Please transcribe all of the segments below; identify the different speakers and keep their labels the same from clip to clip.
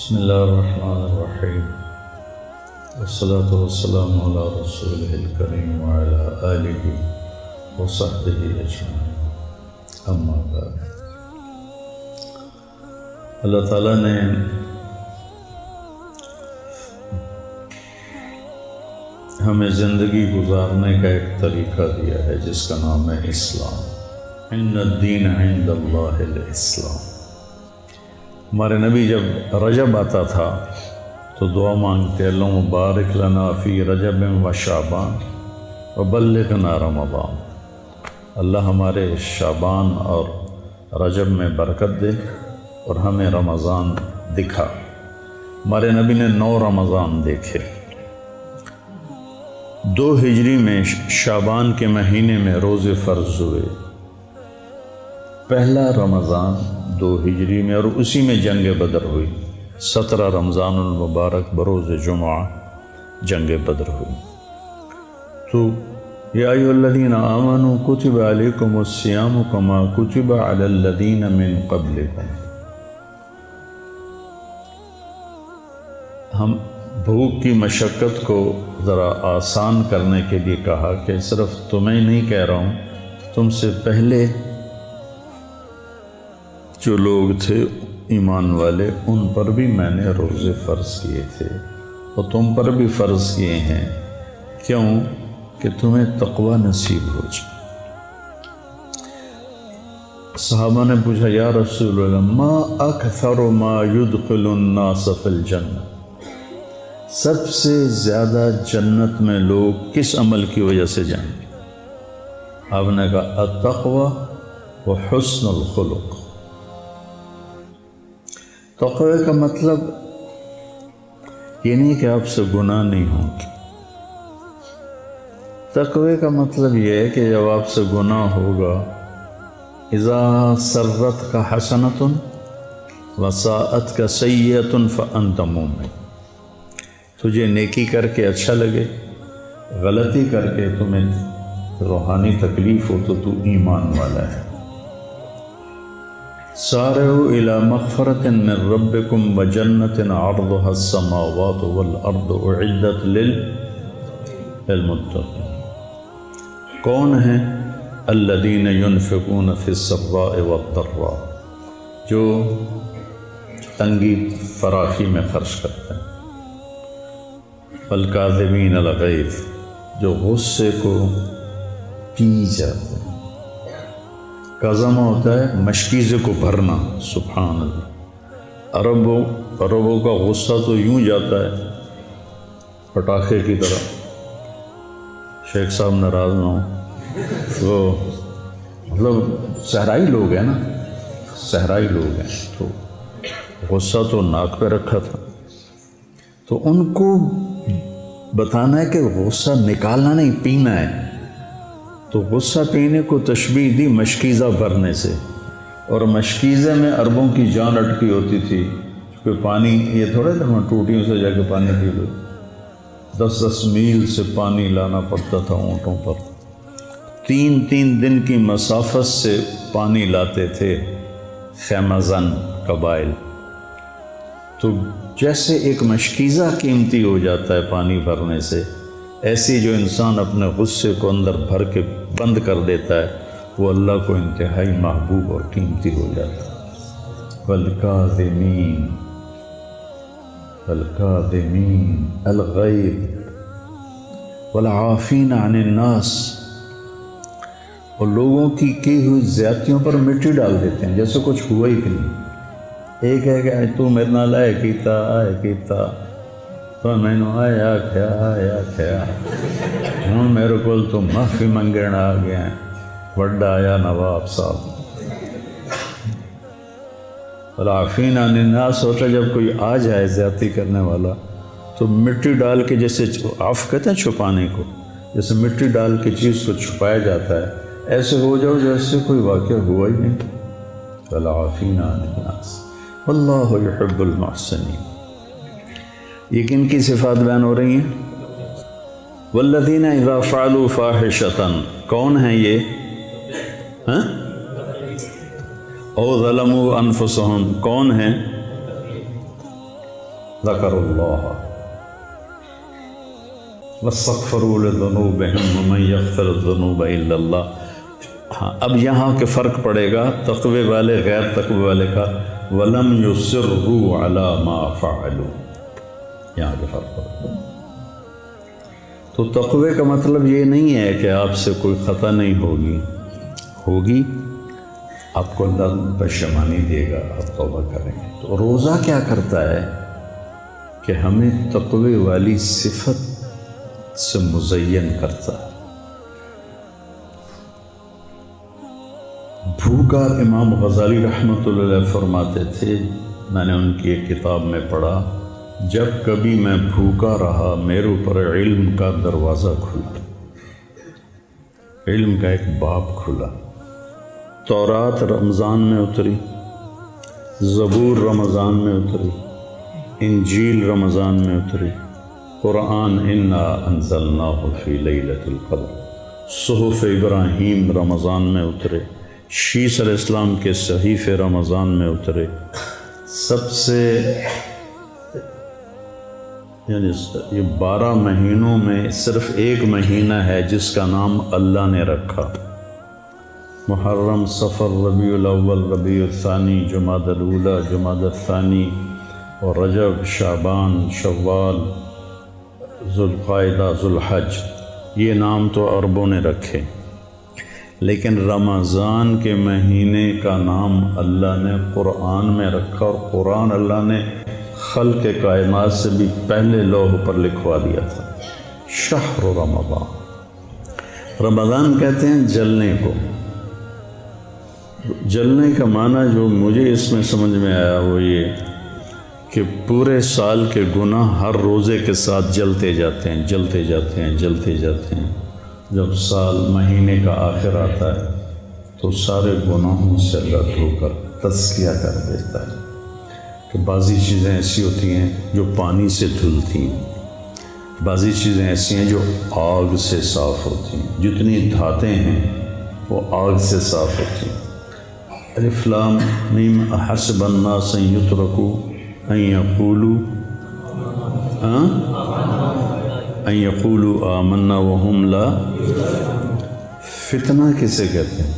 Speaker 1: بسم اللہ الرحمن الرحیم والصلاة والسلام علی رسولہ الکریم وعلی آلہ وصحبہ اجمعین اما بعد۔ اللہ تعالیٰ نے ہمیں زندگی گزارنے کا ایک طریقہ دیا ہے جس کا نام ہے اسلام۔ ان الدین عند اللہ الاسلام۔ ہمارے نبی جب رجب آتا تھا تو دعا مانگتے اللہ مبارک لنا فی رجب و شعبان وبلغنا رمضان۔ اللہ ہمارے شعبان اور رجب میں برکت دے اور ہمیں رمضان دکھا۔ ہمارے نبی نے 9 رمضان دیکھے۔ 2 ہجری میں شعبان کے مہینے میں روزے فرض ہوئے۔ پہلا رمضان 2 ہجری میں اور اسی میں جنگ بدر ہوئی۔ 17 رمضان المبارک بروز جمعہ جنگ بدر ہوئی۔ تو یا ایھا الذین آمنوا کتب علیکم الصیام کما کتب علی الذین من قبلکم۔ ہم بھوک کی مشقت کو ذرا آسان کرنے کے لیے کہا کہ صرف تمہیں نہیں کہہ رہا ہوں، تم سے پہلے جو لوگ تھے ایمان والے ان پر بھی میں نے روزے فرض کیے تھے اور تم پر بھی فرض کیے ہیں، کیوں کہ تمہیں تقوی نصیب ہو جائے۔ صحابہ نے پوچھا یا رسول اللہ ما اکثر ما يدخل الناس فی الجنہ، سب سے زیادہ جنت میں لوگ کس عمل کی وجہ سے جائیں گے؟ آپ نے کہا التقوی وحسن الخلق۔ تقوی کا مطلب یہ نہیں کہ آپ سے گناہ نہیں ہوں گے۔ تقوی کا مطلب یہ ہے کہ جب آپ سے گناہ ہوگا، اذا سرت کا حسنۃ وساءت کا سیئۃ فانت مومن، تجھے نیکی کر کے اچھا لگے، غلطی کر کے تمہیں روحانی تکلیف ہو تو ایمان والا ہے۔ سارعوا الی مغفرۃ من ربکم وجنۃ عرضها السماوات والارض اعدت للمتقین۔ کون ہیں؟ الذین ینفقون فی السراء والضراء، جو تنگی فراخی میں خرچ کرتے ہیں۔ والکاظمین الغیظ، جو غصے کو پی جاتے ہیں۔ قزمہ ہوتا ہے مشکیزے کو بھرنا، سبحان اللہ۔ عربوں کا غصہ تو یوں جاتا ہے پٹاخے کی طرح۔ شیخ صاحب ناراض نہ ہوں، تو مطلب صحرائی لوگ ہیں نا، صحرائی لوگ ہیں، تو غصہ تو ناک پہ رکھا تھا۔ تو ان کو بتانا ہے کہ غصہ نکالنا نہیں، پینا ہے۔ تو غصہ پینے کو تشبیہ دی مشکیزہ بھرنے سے، اور مشکیزے میں عربوں کی جان اٹکی ہوتی تھی، کیونکہ پانی یہ تھوڑا تھا ٹوٹیوں سے جا کے پانی پی لو، 10 میل سے پانی لانا پڑتا تھا اونٹوں پر، 3 دن کی مسافت سے پانی لاتے تھے خیمہ زن قبائل۔ تو جیسے ایک مشکیزہ قیمتی ہو جاتا ہے پانی بھرنے سے، ایسی جو انسان اپنے غصے کو اندر بھر کے بند کر دیتا ہے وہ اللہ کو انتہائی محبوب اور قیمتی ہو جاتا ہے۔ والکاظمین الغیظ والعافین عن الناس، اور لوگوں کی ہوئی زیادتیوں پر مٹی ڈال دیتے ہیں جیسے کچھ ہوا ہی نہیں۔ ایک ہے کہ تو میرے نال آئے کیتا تو میں نے آیا کیا ہوں میرے کو تو معافی منگن آ گیا، وڈا آیا نواب صاحب۔ والعافین عن الناس ہوتا ہے جب کوئی آ جائے زیادتی کرنے والا تو مٹی ڈال کے، جیسے عفو کہتے ہیں چھپانے کو، جیسے مٹی ڈال کے چیز کو چھپایا جاتا ہے، ایسے ہو جاؤ جیسے کوئی واقعہ ہوا ہی نہیں۔ والعافین عن الناس واللہ یحب المحسنین۔ یہ کن کی صفات بیان ہو رہی ہیں؟ والذین اذا فعلوا فاحشۃ، کون ہیں یہ؟ او ظلموا انفسهم، کون ہیں؟ ذکر اللہ واستغفروا لذنوبہم ومن یغفر الذنوب الا اللہ. ہاں اب یہاں کے فرق پڑے گا تقوی والے غیر تقوی والے کا. وَلَمْ يُصِرُّوا عَلَى مَا فَعَلُوا، یہاں کے فرق پڑے گا. تو تقوی کا مطلب یہ نہیں ہے کہ آپ سے کوئی خطا نہیں ہوگی آپ کو اللہ پشیمانی دے گا، آپ توبہ کریں گے. تو روزہ کیا کرتا ہے کہ ہمیں تقوی والی صفت سے مزین کرتا ہے. بھوکا امام غزالی رحمۃ اللہ علیہ فرماتے تھے، میں نے ان کی ایک کتاب میں پڑھا، جب کبھی میں بھوکا رہا میرے اوپر علم کا دروازہ کھلا، علم کا ایک باب کھلا. تورات رمضان میں اتری، زبور رمضان میں اتری، انجیل رمضان میں اتری، قرآن انا انزلناہ فی لیلۃ القدر، صحف ابراہیم رمضان میں اترے، شیس علیہ السلام کے صحیفے رمضان میں اترے. سب سے یعنی یہ 12 مہینوں میں صرف ایک مہینہ ہے جس کا نام اللہ نے رکھا، محرم، صفر، ربیع الاول، ربیع الثانی، جمادی الاولی، جمادی الثانی، اور رجب، شعبان، شوال، ذوالقعدہ، ذوالحج. یہ نام تو عربوں نے رکھے، لیکن رمضان کے مہینے کا نام اللہ نے قرآن میں رکھا، اور قرآن اللہ نے خلق کائنات سے بھی پہلے لوح پر لکھوا دیا تھا. شہر رمضان، رمضان کہتے ہیں جلنے کو. جلنے کا معنی جو مجھے اس میں سمجھ میں آیا وہ یہ کہ پورے سال کے گناہ ہر روزے کے ساتھ جلتے جاتے ہیں، جلتے جاتے ہیں، جلتے جاتے ہیں. جب سال مہینے کا آخر آتا ہے تو سارے گناہوں سے اللہ دھو کر تزکیہ کر دیتا ہے. کہ بعضی چیزیں ایسی ہوتی ہیں جو پانی سے دھلتی ہیں، بعضی چیزیں ایسی ہیں جو آگ سے صاف ہوتی ہیں، جتنی دھاتیں ہیں وہ آگ سے صاف ہوتی ہیں. الف لام میم احسب الناس ان یترکوا ان یقولوا آمنا وہم لا. فتنہ کسے کہتے ہیں؟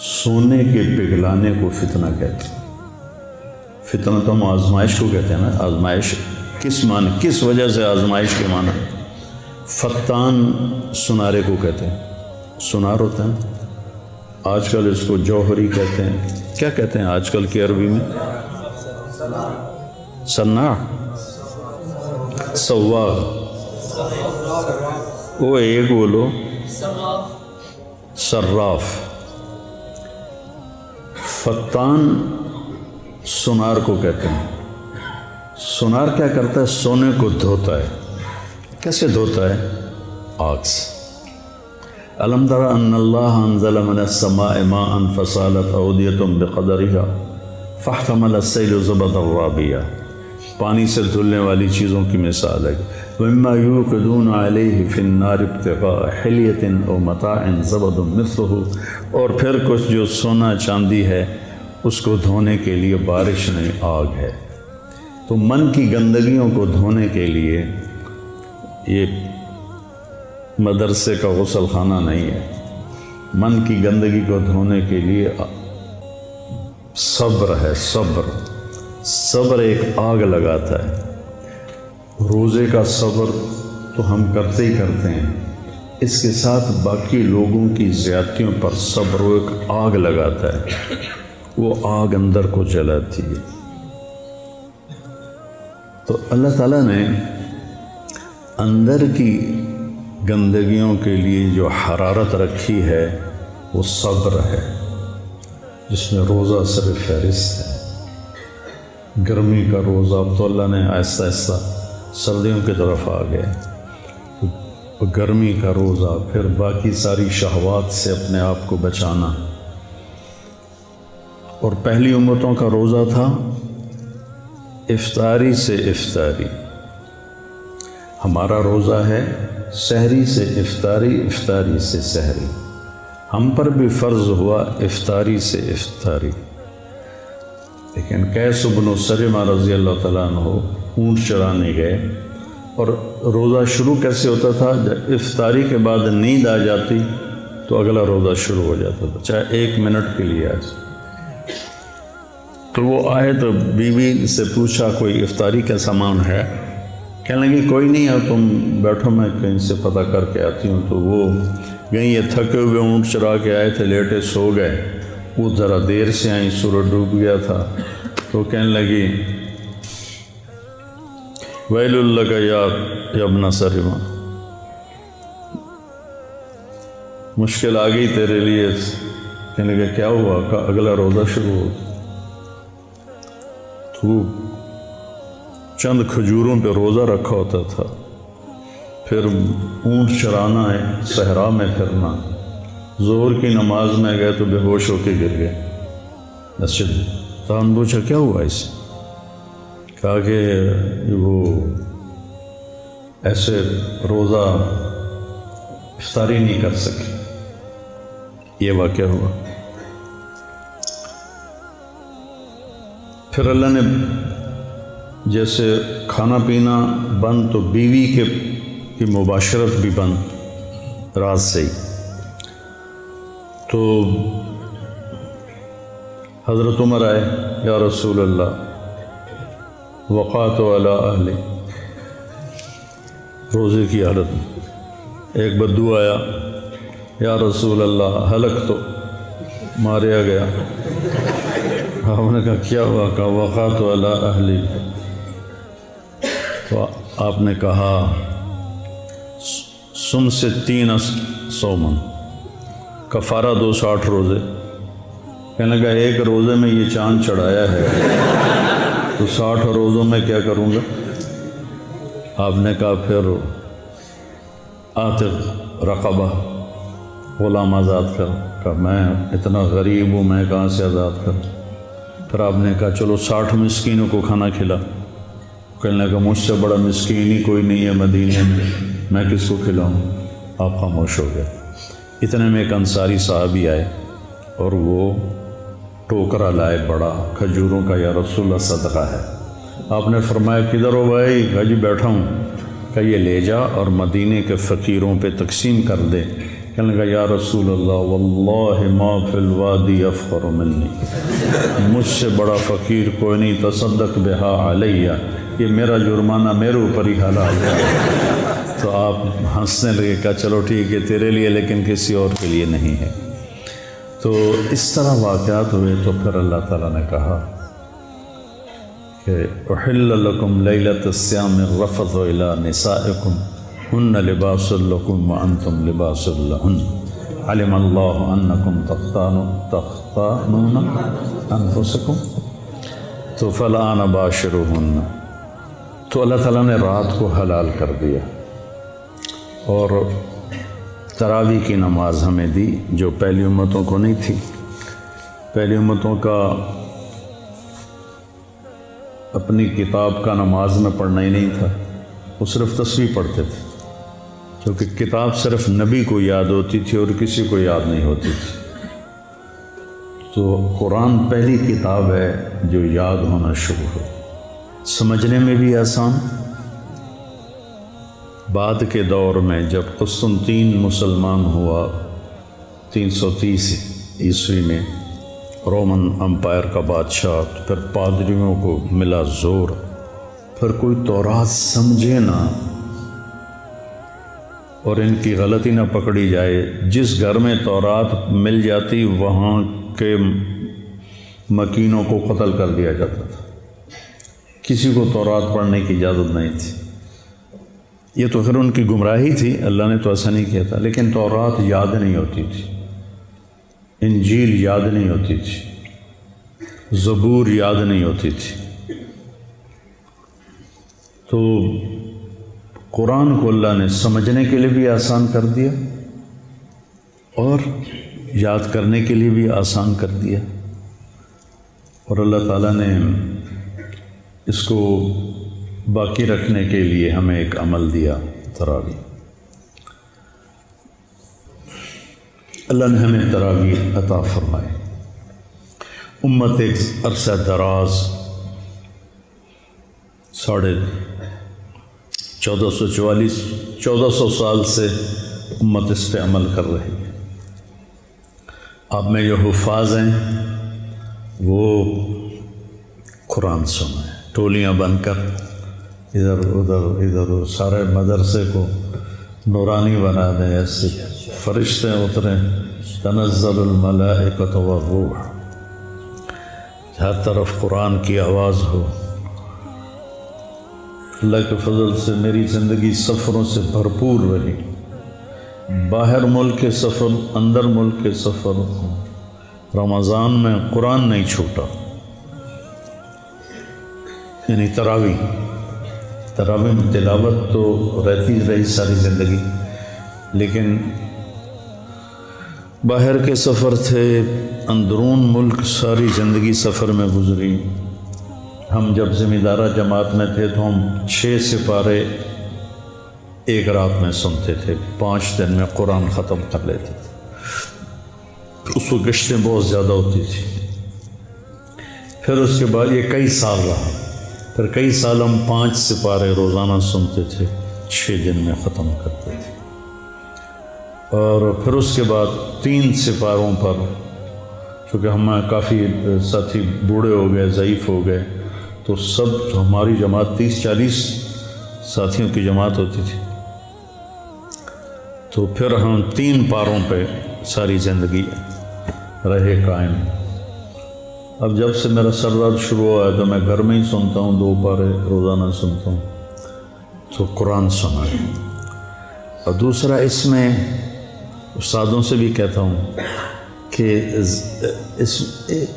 Speaker 1: سونے کے پگھلانے کو فتنہ کہتے ہیں. فتنہ تو ہم آزمائش کو کہتے ہیں نا. آزمائش کس معنی، کس وجہ سے آزمائش کے معنی. فتان سنارے کو کہتے ہیں، سنار ہوتا ہے. آج کل اس کو جوہری کہتے ہیں. کیا کہتے ہیں آج کل کی عربی میں؟ سناع، سواغ. وہ ایک بولو صراف. فتان سنار کو کہتے ہیں. سنار کیا کرتا ہے؟ سونے کو دھوتا ہے. کیسے دھوتا ہے؟ آگ سے. الم تر ان اللہ انزل من السماء ماء فسالت اودیۃ بقدرها فاحتمل السیل زبدا رابیا. پانی سے دھلنے والی چیزوں کی مثال ہے. وَمِمَّا يُوقِدُونَ عَلَيْهِ فِي النَّارِ ابْتِغَاءَ حِلْيَةٍ أَوْ مَتَاعٍ زَبَدٌ مِثْلُهُ. اور پھر کچھ جو سونا چاندی ہے اس کو دھونے کے لیے بارش نہیں، آگ ہے. تو من کی گندگیوں کو دھونے کے لیے یہ مدرسے کا غسل خانہ نہیں ہے. من کی گندگی کو دھونے کے لیے صبر ہے. صبر ایک آگ لگاتا ہے. روزے کا صبر تو ہم کرتے ہی کرتے ہیں، اس کے ساتھ باقی لوگوں کی زیادتیوں پر صبر وہ ایک آگ لگاتا ہے. وہ آگ اندر کو جلاتی ہے. تو اللہ تعالیٰ نے اندر کی گندگیوں کے لیے جو حرارت رکھی ہے وہ صبر ہے، جس میں روزہ صرف فہرست ہے. گرمی کا روزہ، اب تو اللہ نے آہستہ آہستہ سردیوں کی طرف آ گئے. گرمی کا روزہ، پھر باقی ساری شہوات سے اپنے آپ کو بچانا. اور پہلی امتوں کا روزہ تھا افطاری سے افطاری. ہمارا روزہ ہے سحری سے افطاری، افطاری سے سحری. ہم پر بھی فرض ہوا افطاری سے افطاری. لیکن قیس بن سلمہ رضی اللہ تعالیٰ عنہ اونٹ چرانے گئے، اور روزہ شروع کیسے ہوتا تھا؟ جب افطاری کے بعد نیند آ جاتی تو اگلا روزہ شروع ہو جاتا تھا، چاہے 1 منٹ کے لیے آ جائے۔ تو وہ آئے تو بیوی سے پوچھا کوئی افطاری کا سامان ہے؟ کہنے لگی کوئی نہیں ہے، تم بیٹھو میں کہیں سے پتہ کر کے آتی ہوں۔ تو وہ گئیں، یہ تھکے ہوئے اونٹ چرا کے آئے تھے، لیٹے سو گئے۔ وہ ذرا دیر سے آئیں، سورج ڈوب گیا تھا، تو کہنے لگی ویل لک یا ابن سلمہ، مشکل آ گئی تیرے لیے۔ کہنے لگا کیا ہوا؟ کہا اگلا روزہ شروع ہو۔ تو چند کھجوروں پہ روزہ رکھا ہوتا تھا، پھر اونٹ چرانا ہے، صحرا میں پھرنا، ظہر کی نماز میں گئے تو بے ہوش ہو کے گر گئے مسجد میں۔ تو ہم پوچھا کیا ہوا اسے؟ کہا کہ وہ ایسے روزہ افطاری نہیں کر سکے، یہ واقعہ ہوا۔ پھر اللہ نے جیسے کھانا پینا بند تو بیوی کی مباشرت بھی بند رات سے ہی۔ تو حضرت عمر آئے، یا رسول اللہ وقعت علی اہلی، روزے کی حالت میں۔ ایک بدو آیا، یا رسول اللہ ہلک تو ماریا گیا۔ آپ نے کہا کیا ہوا؟ کہا وقعت علی اہلی۔ تو آپ نے کہا سم سے 3 سومن، کفارہ 260 روزے۔ کہنے لگا ایک روزے میں یہ چاند چڑھایا ہے تو 60 روزوں میں کیا کروں گا؟ آپ نے کہا پھر عاتق رقبہ، غلام آزاد کر۔ کہ میں اتنا غریب ہوں، میں کہاں سے آزاد کروں؟ پھر آپ نے کہا چلو 60 مسکینوں کو کھانا کھلا۔ کہنے لگا مجھ سے بڑا مسکین ہی کوئی نہیں ہے مدینے میں کس کو کھلاؤں؟ آپ خاموش ہو گئے۔ اتنے میں ایک انصاری صحابی آئے اور وہ ٹوکرا لائے بڑا کھجوروں کا، یا رسول اللہ صدقہ ہے۔ آپ نے فرمایا کدھر ہو بھائی؟ کہا جی بیٹھا ہوں۔ کہ یہ لے جا اور مدینے کے فقیروں پہ تقسیم کر دے۔ کہنے لگا یا رسول اللہ واللہ ما فی الوادی افقر منی، مجھ سے بڑا فقیر کوئی نہیں، تصدق بہا علیہ، یہ میرا جرمانہ میرے اوپر ہی حلال ہے۔ تو آپ ہنسنے لگے، کہا چلو ٹھیک ہے تیرے لیے، لیکن کسی اور کے لیے نہیں ہے۔ تو اس طرح واقعات ہوئے۔ تو پھر اللہ تعالیٰ نے کہا کہ احل لکم لیلۃ الصیام الرفث الی نسائکم ہن لباس لکم وانتم لباس لہن علم اللہ انکم تختانون انفسکم تو فالآن باشروہن۔ تو اللہ تعالیٰ نے رات کو حلال کر دیا اور تراویح کی نماز ہمیں دی، جو پہلی امتوں کو نہیں تھی۔ پہلی امتوں کا اپنی کتاب کا نماز میں پڑھنا ہی نہیں تھا، وہ صرف تسبیح پڑھتے تھے، کیونکہ کتاب صرف نبی کو یاد ہوتی تھی اور کسی کو یاد نہیں ہوتی تھی۔ تو قرآن پہلی کتاب ہے جو یاد ہونا شروع ہو، سمجھنے میں بھی آسان۔ بعد کے دور میں جب قسطنطین مسلمان ہوا 330 عیسوی میں، رومن امپائر کا بادشاہ، پھر پادریوں کو ملا زور، پھر کوئی تورات سمجھے نہ اور ان کی غلطی نہ پکڑی جائے۔ جس گھر میں تورات مل جاتی وہاں کے مکینوں کو قتل کر دیا جاتا تھا، کسی کو تورات پڑھنے کی اجازت نہیں تھی۔ یہ تو پھر ان کی گمراہی تھی، اللہ نے تو ایسا نہیں کیا تھا، لیکن تورات یاد نہیں ہوتی تھی، انجیل یاد نہیں ہوتی تھی، زبور یاد نہیں ہوتی تھی۔ تو قرآن کو اللہ نے سمجھنے کے لیے بھی آسان کر دیا اور یاد کرنے کے لیے بھی آسان کر دیا، اور اللہ تعالیٰ نے اس کو باقی رکھنے کے لیے ہمیں ایک عمل دیا، تراویح۔ اللہ نے ہمیں تراویح عطا فرمائے۔ امت ایک عرصہ دراز 1400 سال سے امت اس پہ عمل کر رہی ہے۔ آپ میں جو حفاظ ہیں وہ قرآن سنیں، ٹولیاں بن کر ادھر ادھر سارے مدرسے کو نورانی بنا دیں، ایسے فرشتے اتریں، تنزل الملائکۃ والروح، ہر طرف قرآن کی آواز ہو۔ اللہ کے فضل سے میری زندگی سفروں سے بھرپور رہی، باہر ملک کے سفر، اندر ملک کے سفر، رمضان میں قرآن نہیں چھوٹا، یعنی تراویح میں تلاوت تو رہتی رہی ساری زندگی، لیکن باہر کے سفر تھے، اندرون ملک ساری زندگی سفر میں گزری۔ ہم جب ذمہ دارہ جماعت میں تھے تو ہم 6 سپارے ایک رات میں سنتے تھے، 5 دن میں قرآن ختم کر لیتے تھے۔ اس کو گشتیں بہت زیادہ ہوتی تھی۔ پھر اس کے بعد یہ کئی سال رہا، پھر کئی سال ہم 5 سپارے روزانہ سنتے تھے، 6 دن میں ختم کرتے تھے۔ اور پھر اس کے بعد 3 سپاروں پر، چونکہ ہم کافی ساتھی بوڑھے ہو گئے، ضعیف ہو گئے، تو سب ہماری جماعت 30-40 ساتھیوں کی جماعت ہوتی تھی، تو پھر ہم 3 پاروں پہ ساری زندگی رہے قائم۔ اب جب سے میرا سر درد شروع ہوا ہے تو میں گھر میں ہی سنتا ہوں، 2 پارے روزانہ سنتا ہوں، تو قرآن سنا ہے۔ اور دوسرا اس میں استادوں سے بھی کہتا ہوں کہ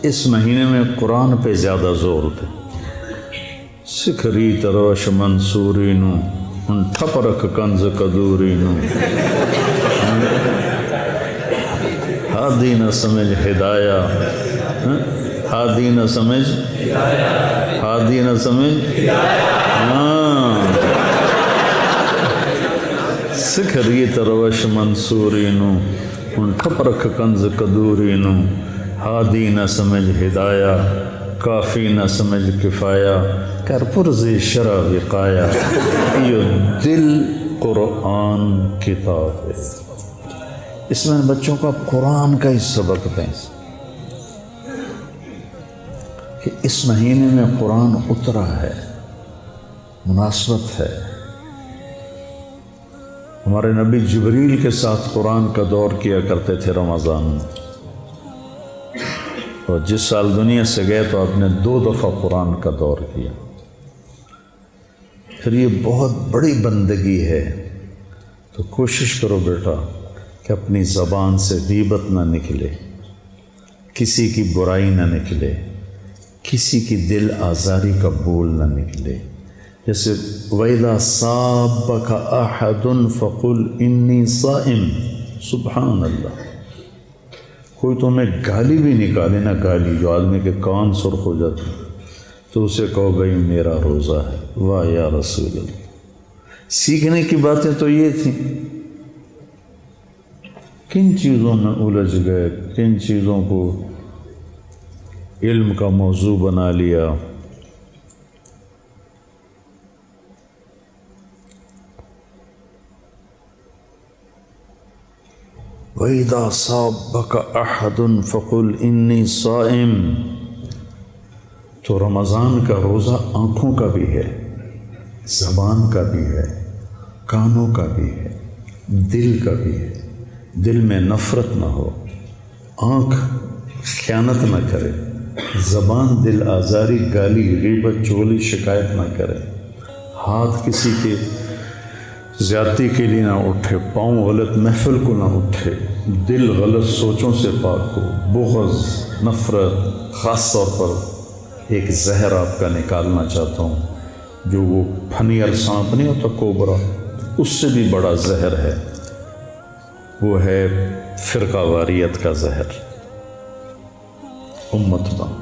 Speaker 1: اس مہینے میں قرآن پہ زیادہ زور دے۔ سکھری تروش منصوری نو ان ٹھپ رکھ کنز کدوری نو، ہادی نہ سمجھ ہدایہ، ہادی نہ سمجھ، ہادی نہ سمجھ، سکھری تروش منصوری نو ان ٹھپ رکھ کنز کدوری نو، ہادی نہ سمجھ ہدایہ، کافی نہ سمجھ کفایہ، کر پرزی شرع وقایا، یہ دل قرآن کتاب ہے۔ اس میں بچوں کو قرآن کا ہی سبق دیں کہ اس مہینے میں قرآن اترا ہے، مناسبت ہے۔ ہمارے نبی جبریل کے ساتھ قرآن کا دور کیا کرتے تھے رمضان میں، اور جس سال دنیا سے گئے تو آپ نے 2 دفعہ قرآن کا دور کیا۔ پھر یہ بہت بڑی بندگی ہے، تو کوشش کرو بیٹا کہ اپنی زبان سے غیبت نہ نکلے، کسی کی برائی نہ نکلے، کسی کی دل آزاری کا بول نہ نکلے۔ جیسے وَإِذَا صَابَكَ أَحَدٌ فَقُلْ إِنِّي صَائِمٌ، سبحان اللہ۔ کوئی تمہیں گالی بھی نکالے نا، گالی جو آدمی کے کان سرخ ہو جاتے ہیں، تو اسے کہو بھائی میرا روزہ ہے۔ واہ یا رسول اللہ، سیکھنے کی باتیں تو یہ تھیں۔ کن چیزوں میں الجھ گئے، کن چیزوں کو علم کا موضوع بنا لیا۔ وَإِذَا صَابَكَ أَحَدٌ فَقُلْ إِنِّي صَائِمٌ۔ تو رمضان کا روزہ آنکھوں کا بھی ہے، زبان کا بھی ہے، کانوں کا بھی ہے، دل کا بھی ہے۔ دل میں نفرت نہ ہو، آنکھ خیانت نہ کرے، زبان دل آزاری، گالی، غیبت، چغلی، شکایت نہ کرے، ہاتھ کسی کے زیادتی کے لیے نہ اٹھے، پاؤں غلط محفل کو نہ اٹھے، دل غلط سوچوں سے پاک ہو، بغض، نفرت۔ خاص طور پر ایک زہر آپ کا نکالنا چاہتا ہوں، جو وہ پھنیر سانپ نہیں ہوتا، کوبرا، اس سے بھی بڑا زہر ہے، وہ ہے فرقہ واریت کا زہر۔ امت بن